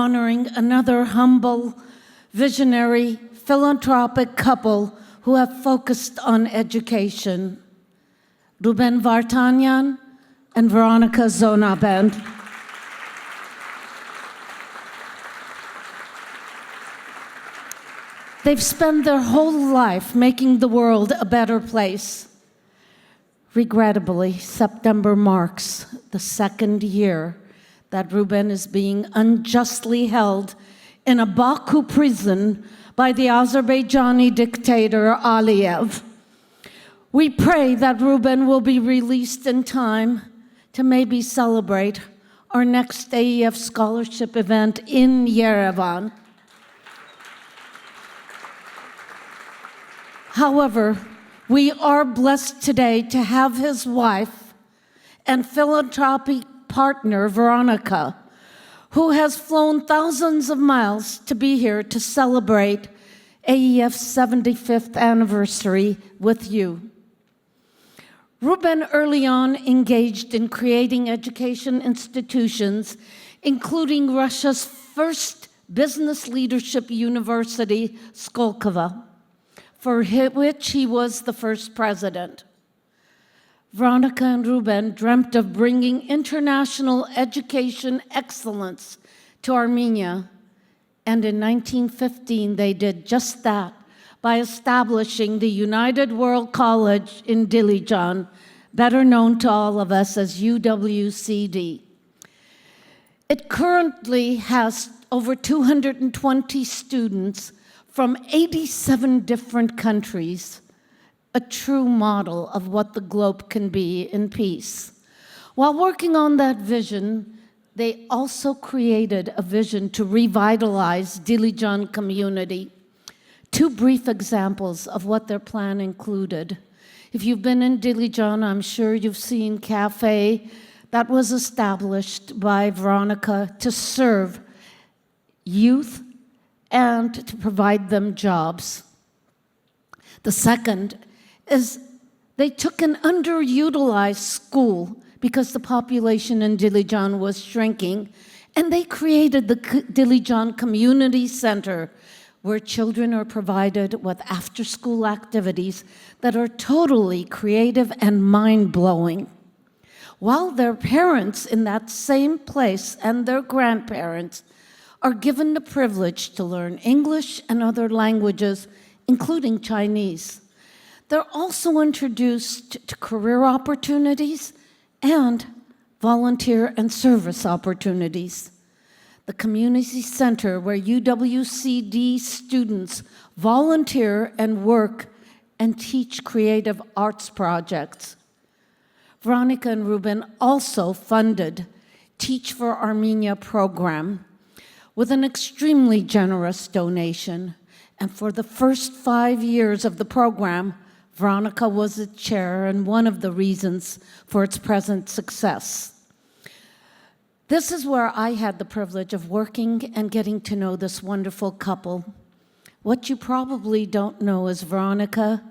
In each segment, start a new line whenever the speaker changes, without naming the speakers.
honoring another humble, visionary, philanthropic couple who have focused on education, Ruben Vardanian and Veronikà Zonabend. They've spent their whole life making the world a better place. Regrettably, September marks the second year that Ruben is being unjustly held in a Baku prison by the Azerbaijani dictator Aliyev. We pray that Ruben will be released in time to maybe celebrate our next AEF scholarship event in Yerevan. However, we are blessed today to have his wife and philanthropic partner, Veronika, who has flown thousands of miles to be here to celebrate AEF's 75th anniversary with you. Ruben early on engaged in creating education institutions, including Russia's first business leadership university, Skolkovo, for which he was the first president. Veronika and Ruben dreamt of bringing international education excellence to Armenia, and in 1915 they did just that by establishing the United World College in Dilijan, better known to all of us as UWCD. It currently has over 220 students from 87 different countries, a true model of what the globe can be in peace. While working on that vision, they also created a vision to revitalize Dilijan community. Two brief examples of what their plan included. If you've been in Dilijan, I'm sure you've seen a cafe that was established by Veronika to serve youth and to provide them jobs. The second is they took an underutilized school because the population in Dilijan was shrinking, and they created the Dilijan Community Center, where children are provided with after-school activities that are totally creative and mind-blowing. While their parents in that same place and their grandparents are given the privilege to learn English and other languages, including Chinese. They're also introduced to career opportunities and volunteer and service opportunities. The community center where UWCD students volunteer and work and teach creative arts projects. Veronika and Ruben also funded Teach for Armenia program with an extremely generous donation. And for the first 5 years of the program, Veronika was the chair and one of the reasons for its present success. This is where I had the privilege of working and getting to know this wonderful couple. What you probably don't know is Veronika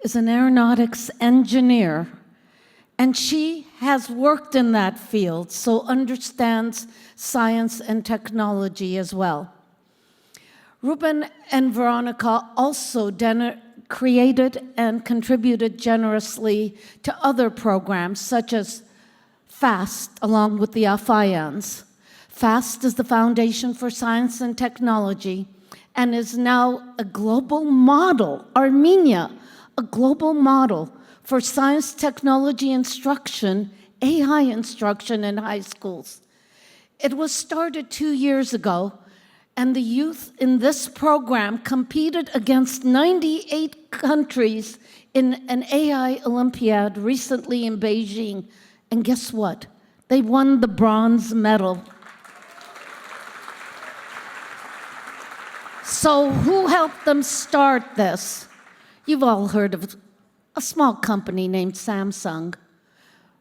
is an aeronautics engineer, and she has worked in that field, so understands science and technology as well. Ruben and Veronika also created and contributed generously to other programs, such as FAST, along with the Afayans. FAST is the Foundation for Science and Technology and is now a global model, Armenia, a global model for science technology instruction, AI instruction in high schools. It was started 2 years ago, and the youth in this program competed against 98 countries in an AI Olympiad recently in Beijing. And guess what? They won the bronze medal. So who helped them start this? You've all heard of a small company named Samsung.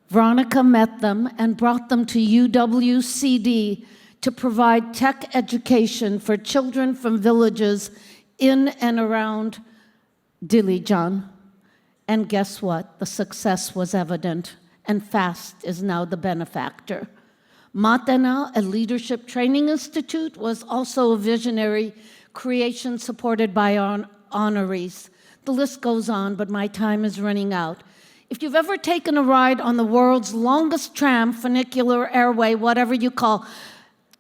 Veronika met them and brought them to UWCD to provide tech education for children from villages in and around Dilijan. And guess what? The success was evident, and FAST is now the benefactor. Matena, a leadership training institute, was also a visionary creation supported by honorees. The list goes on, but my time is running out. If you've ever taken a ride on the world's longest tram, funicular, airway, whatever you call,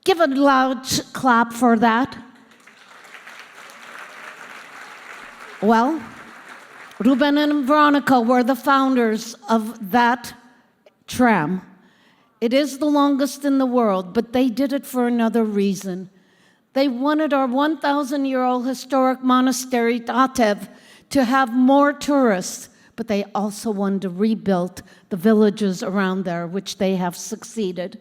give a loud clap for that. Well, Ruben and Veronika were the founders of that tram. It is the longest in the world, but they did it for another reason. They wanted our 1,000-year-old historic monastery, Tatev, to have more tourists, but they also wanted to rebuild the villages around there, which they have succeeded.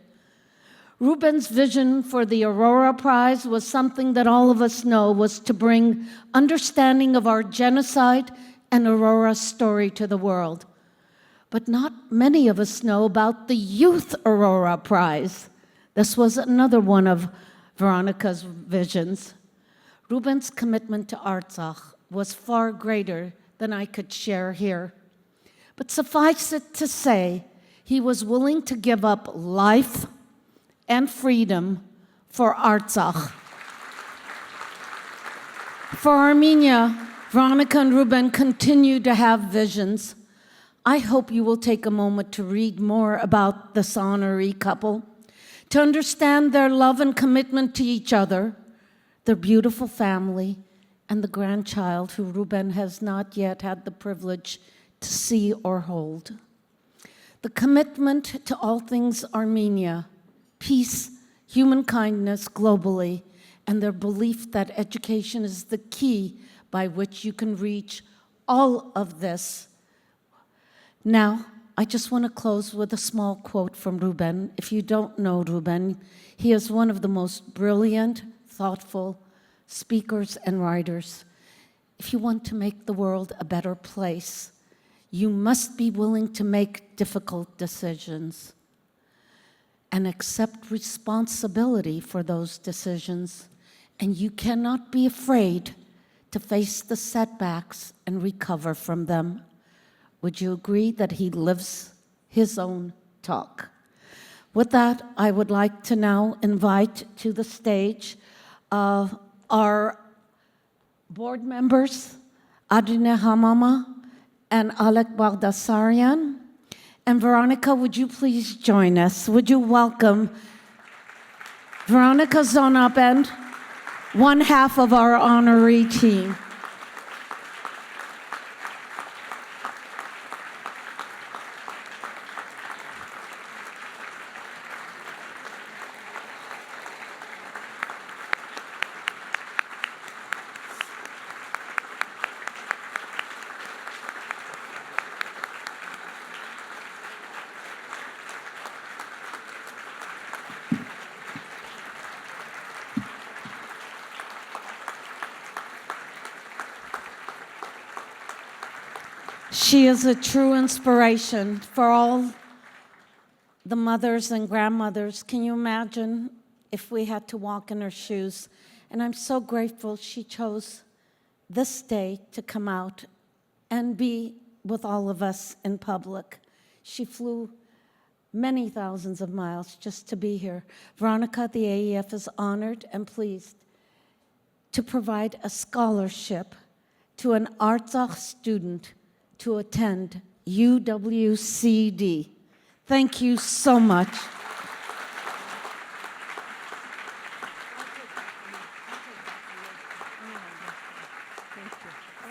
Ruben's vision for the Aurora Prize was something that all of us know was to bring understanding of our genocide and Aurora story to the world. But not many of us know about the Youth Aurora Prize. This was another one of Veronika's visions. Ruben's commitment to Artsakh was far greater than I could share here. But suffice it to say, he was willing to give up life and freedom for Artsakh. For Armenia, Veronika and Ruben continue to have visions. I hope you will take a moment to read more about this honoree couple, to understand their love and commitment to each other, their beautiful family, and the grandchild who Ruben has not yet had the privilege to see or hold. The commitment to all things Armenia, peace, human kindness globally, and their belief that education is the key by which you can reach all of this. Now, I just want to close with a small quote from Ruben. If you don't know Ruben, he is one of the most brilliant, thoughtful speakers and writers. If you want to make the world a better place, you must be willing to make difficult decisions and accept responsibility for those decisions. And you cannot be afraid to face the setbacks and recover from them. Would you agree that he lives his own talk? With that, I would like to now invite to the stage our board members, Adrina Hamama and Alek Baldasarian. And Veronika, would you please join us? Would you welcome Veronikā Zonabend, one half of our honoree team. She is a true inspiration for all the mothers and grandmothers. Can you imagine if we had to walk in her shoes? And I'm so grateful she chose this day to come out and be with all of us in public. She flew many thousands of miles just to be here. Veronika, the AEF is honored and pleased to provide a scholarship to an Artsakh student to attend UWCD. Thank you so much.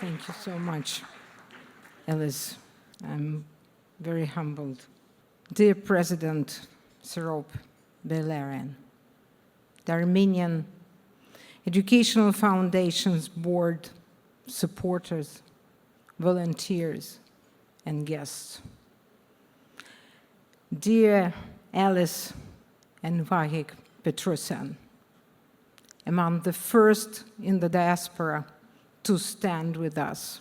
Thank you so much, Alice. I'm very humbled. Dear President Serop Belerian, the Armenian Educational Foundation's board, supporters, volunteers, and guests. Dear Alice and Vahik Petrosyan, among the first in the diaspora to stand with us.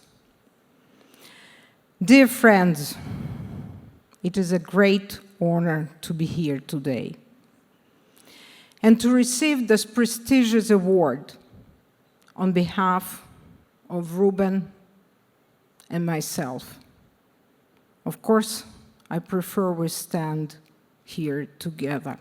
Dear friends, it is a great honor to be here today and to receive this prestigious award on behalf of Ruben and myself. Of course, I prefer we stand here together.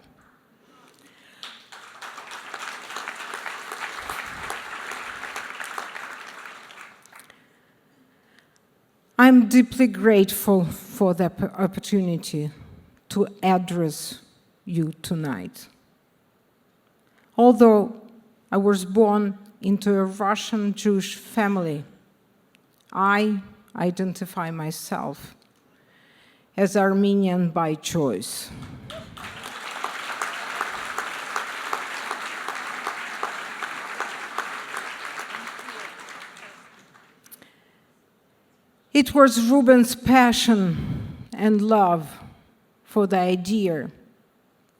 I'm deeply grateful for the opportunity to address you tonight. Although I was born into a Russian Jewish family, I identify myself as Armenian by choice. It was Ruben's passion and love for the idea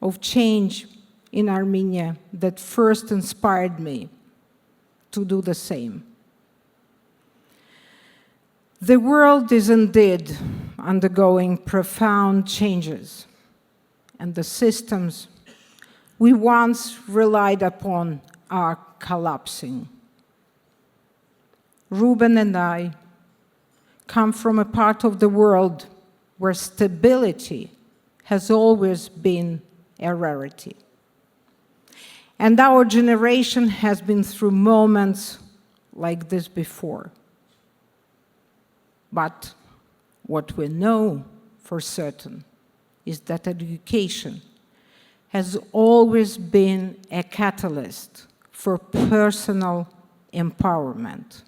of change in Armenia that first inspired me to do the same. The world is indeed undergoing profound changes, and the systems we once relied upon are collapsing. Ruben and I come from a part of the world where stability has always been a rarity. And our generation has been through moments like this before. But what we know for certain is that education has always been a catalyst for personal empowerment.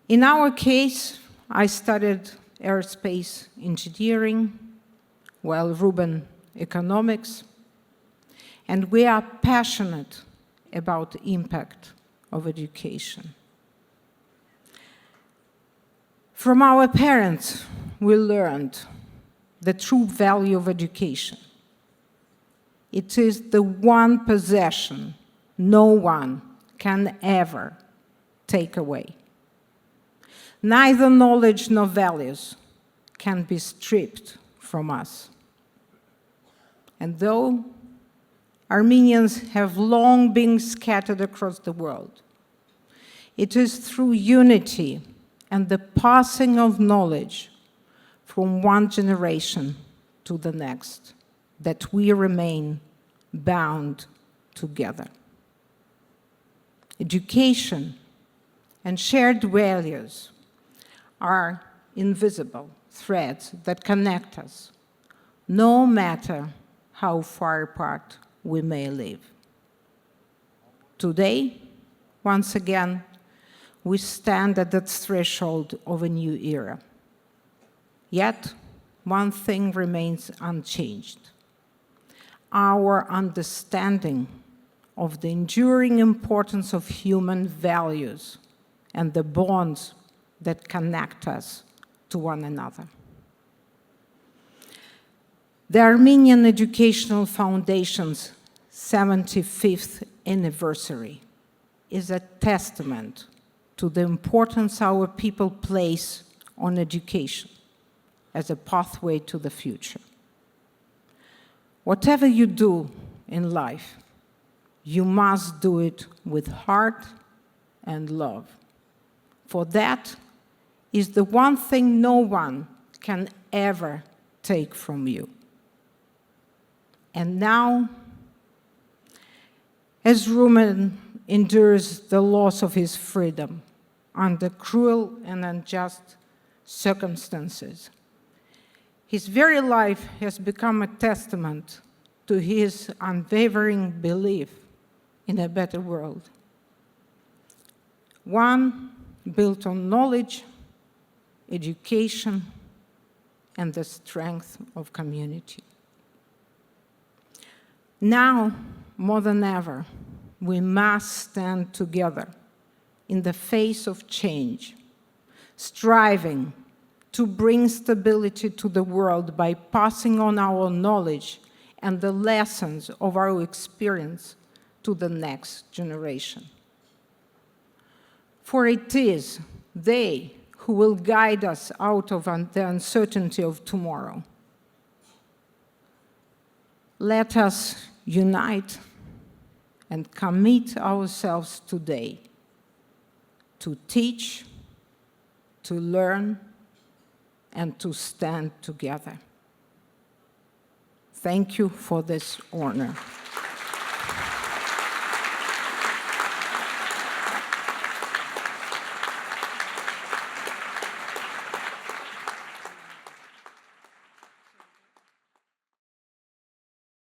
In our case, I studied aerospace engineering, while Ruben economics, and we are passionate about the impact of education. From our parents, we learned the true value of education. It is the one possession no one can ever take away. Neither knowledge nor values can be stripped from us. And though Armenians have long been scattered across the world, it is through unity and the passing of knowledge from one generation to the next that we remain bound together. Education and shared values are invisible threads that connect us, no matter how far apart we may live. Today, once again, we stand at the threshold of a new era. Yet, one thing remains unchanged: our understanding of the enduring importance of human values and the bonds that connect us to one another. The Armenian Educational Foundation's 75th anniversary is a testament to the importance our people place on education as a pathway to the future. Whatever you do in life, you must do it with heart and love. For that is the one thing no one can ever take from you. And now, as Ruben endures the loss of his freedom under cruel and unjust circumstances, his very life has become a testament to his unwavering belief in a better world. One built on knowledge, education, and the strength of community. Now, more than ever, we must stand together in the face of change, striving to bring stability to the world by passing on our knowledge and the lessons of our experience to the next generation. For it is they who will guide us out of the uncertainty of tomorrow. Let us unite and commit ourselves today to teach, to learn, and to stand together. Thank you for this honor.